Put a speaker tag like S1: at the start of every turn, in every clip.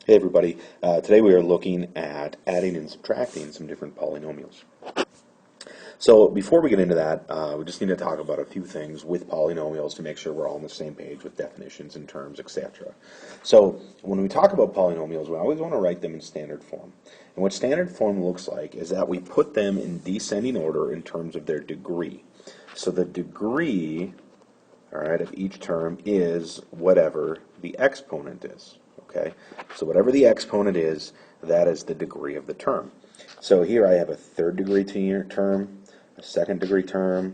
S1: Hey everybody, today we are looking at adding and subtracting some different polynomials. So before we get into that, we just need to talk about a few things with polynomials to make sure we're all on the same page with definitions and terms, etc. So when we talk about polynomials, we always want to write them in standard form. And what standard form looks like is that we put them in descending order in terms of their degree. So the degree, all right, of each term is whatever the exponent is. Okay, so whatever the exponent is, that is the degree of the term. So here I have a third degree term, a second degree term.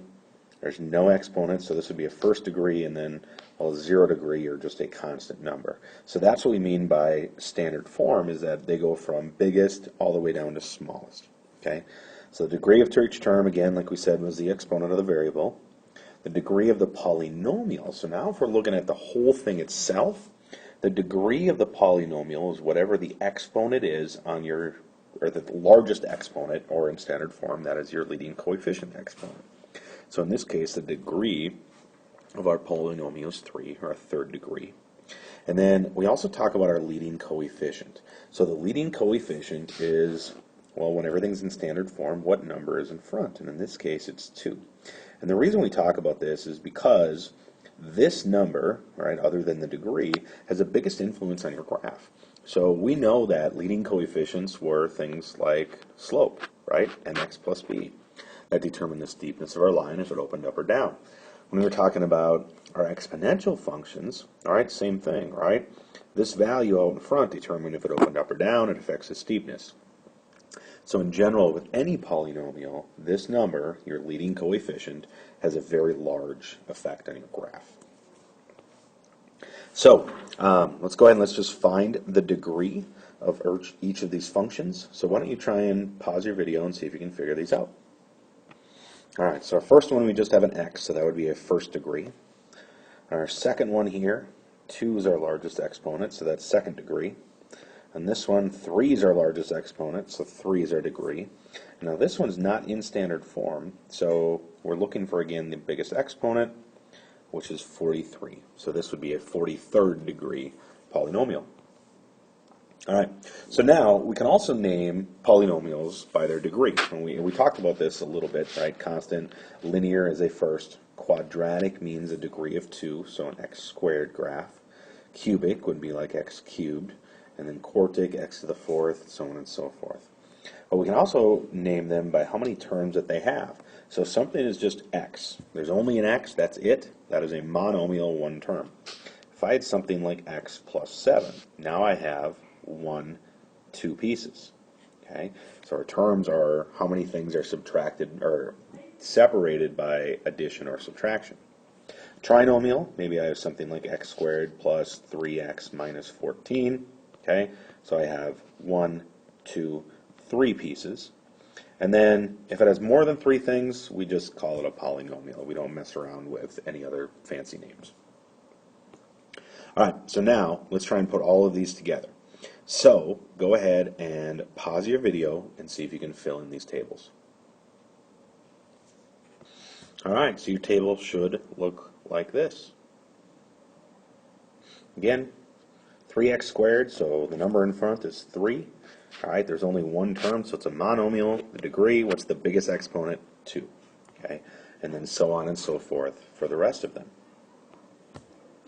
S1: There's no exponent, so this would be a first degree, and then a 0 degree or just a constant number. So that's what we mean by standard form, is that they go from biggest all the way down to smallest. Okay, so the degree of each term, again, like we said, was the exponent of the variable. The degree of the polynomial. So now if we're looking at the whole thing itself, the degree of the polynomial is whatever the exponent is on your, or the largest exponent, or in standard form, that is your leading coefficient exponent. So in this case, the degree of our polynomial is 3, or a third degree. And then we also talk about our leading coefficient. So the leading coefficient is, well, when everything's in standard form, what number is in front? And in this case, it's 2. And the reason we talk about this is because this number, right, other than the degree, has the biggest influence on your graph. So we know that leading coefficients were things like slope, right, mx plus b. That determined the steepness of our line if it opened up or down. When we were talking about our exponential functions, all right, same thing, right? This value out in front determined if it opened up or down, it affects the steepness. So in general, with any polynomial, this number, your leading coefficient, has a very large effect on your graph. So let's go ahead and let's just find the degree of each of these functions. So why don't you try and pause your video and see if you can figure these out. All right, so our first one, we just have an x, so that would be a first degree. Our second one here, 2 is our largest exponent, so that's second degree. And this one, 3 is our largest exponent, so 3 is our degree. Now this one's not in standard form, so we're looking for, again, the biggest exponent, which is 43. So this would be a 43rd degree polynomial. All right, so now we can also name polynomials by their degree. And we talked about this a little bit, right? Constant, linear is a first. Quadratic means a degree of 2, so an x squared graph. Cubic would be like x cubed. And then quartic, x to the fourth, so on and so forth. But we can also name them by how many terms that they have. So something is just x. There's only an x, that's it. That is a monomial, one term. If I had something like x plus 7, now I have 2 pieces. Okay, so our terms are how many things are subtracted or separated by addition or subtraction. Trinomial, maybe I have something like x squared plus 3x minus 14. Okay, so I have 1, 2, 3 pieces. And then if it has more than 3 things, we just call it a polynomial. We don't mess around with any other fancy names. All right, so now let's try and put all of these together. So go ahead and pause your video and see if you can fill in these tables. All right, so your table should look like this. Again, 3x squared, so the number in front is 3. All right, there's only one term, so it's a monomial. The degree, what's the biggest exponent? 2. Okay, and then so on and so forth for the rest of them.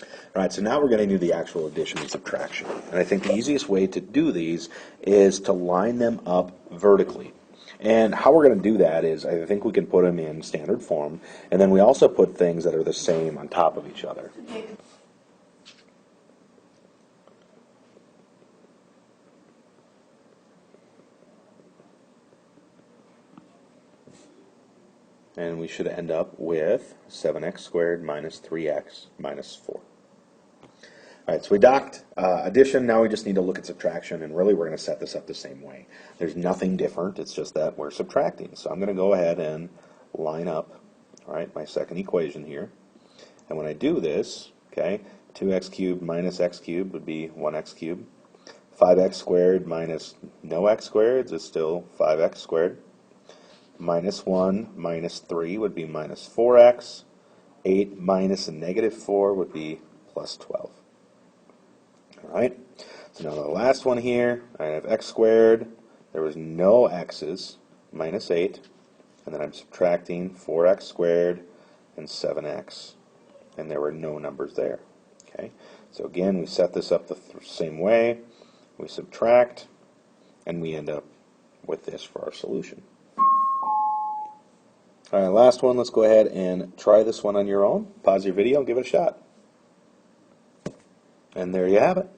S1: All right, so now we're going to do the actual addition and subtraction. And I think the easiest way to do these is to line them up vertically. And how we're going to do that is, I think we can put them in standard form, and then we also put things that are the same on top of each other. And we should end up with 7x squared minus 3x minus 4. All right, so we docked addition. Now we just need to look at subtraction, and really we're going to set this up the same way. There's nothing different. It's just that we're subtracting. So I'm going to go ahead and line up, all right, my second equation here. And when I do this, okay, 2x cubed minus x cubed would be 1x cubed. 5x squared minus no x squared is still 5x squared. Minus 1 minus 3 would be minus 4x. 8 minus a negative 4 would be plus 12. All right? Now the last one here, I have x squared. There was no x's, minus 8. And then I'm subtracting 4x squared and 7x. And there were no numbers there. Okay. So again, we set this up the same way. We subtract, and we end up with this for our solution. All right, last one. Let's go ahead and try this one on your own. Pause your video and give it a shot. And there you have it.